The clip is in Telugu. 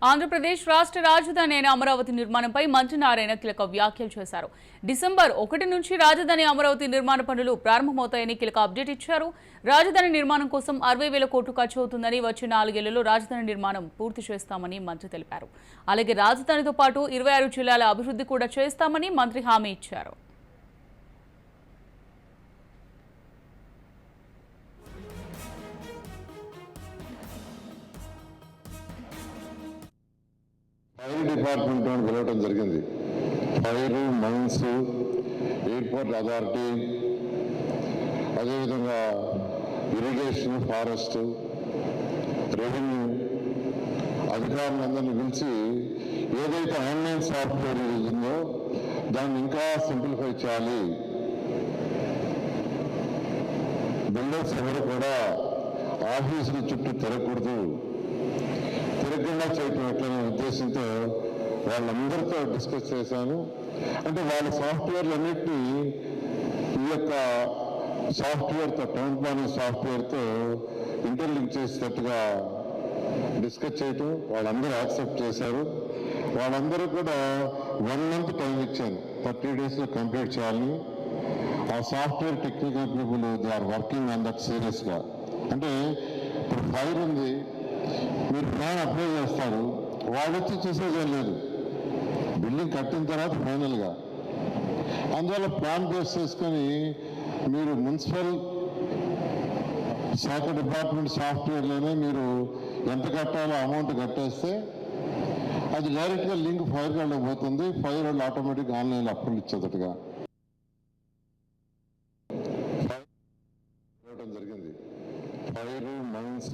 ఆంధ్రప్రదేశ్ రాష్ట్ర రాజధాని అయిన అమరావతి నిర్మాణంపై మంత్రి నారాయణ కీలక వ్యాఖ్యలు చేశారు. డిసెంబర్ 1 నుంచి రాజధాని అమరావతి నిర్మాణ పనులు ప్రారంభమవుతాయని కీలక అప్డేట్ ఇచ్చారు. రాజధాని నిర్మాణం కోసం 60,000 కోట్లు ఖర్చు అవుతుందని వచ్చే 4 ఏళ్లలో రాజధాని నిర్మాణం పూర్తి చేస్తామని మంత్రి తెలిపారు. అలాగే రాజధానితో పాటు 26 జిల్లాల అభివృద్ధి కూడా చేస్తామని మంత్రి హామీ ఇచ్చారు. ఫైర్ డిపార్ట్మెంట్ పిలవడం జరిగింది. ఫైర్, మైన్స్, ఎయిర్పోర్ట్ అథారిటీ, అదేవిధంగా ఇరిగేషన్, ఫారెస్ట్, రెవెన్యూ అధికారులందరినీ పిలిచి ఏదైతే ఆన్లైన్ సాఫ్ట్వేర్ ఉందో దాన్ని ఇంకా సింప్లిఫై చేయాలి. బిల్డర్స్ ఎవరు కూడా ఆఫీసుల చుట్టూ తిరగకూడదు, తిరగకుండా చేయటం ఎట్లనే ఉద్దేశంతో వాళ్ళందరితో డిస్కస్ చేశాను. అంటే వాళ్ళ సాఫ్ట్వేర్లు అన్నింటినీ ఈ యొక్క సాఫ్ట్వేర్తో, టౌన్ ప్లానింగ్ సాఫ్ట్వేర్తో ఇంటర్లింక్ చేసేటట్టుగా డిస్కస్ చేయటం వాళ్ళందరూ యాక్సెప్ట్ చేశారు. వాళ్ళందరూ కూడా 1 month టైం ఇచ్చాను, 30 daysలో కంప్లీట్ చేయాలని. ఆ software technical people they are working on that సీరియస్గా. అంటే ఇప్పుడు ఫైర్ ఉంది, మీరు ప్లాన్ అప్లై చేస్తారు, వాళ్ళు వచ్చి చూసేదే లేదు, బిల్డింగ్ కట్టిన తర్వాత ఫైనల్గా. అందువల్ల ప్లాన్ బేస్ చేసుకొని మీరు మున్సిపల్ శాఖ డిపార్ట్మెంట్ సాఫ్ట్వేర్లోనే మీరు ఎంత కట్టాలో అమౌంట్ కట్టేస్తే అది డైరెక్ట్గా లింక్ ఫైర్ వాళ్ళకి పోతుంది. ఫైర్ వాళ్ళు ఆటోమేటిక్గా ఆన్లైన్లో అప్రూవల్ ఇచ్చేటట్టుగా జరిగింది. Fire, mines,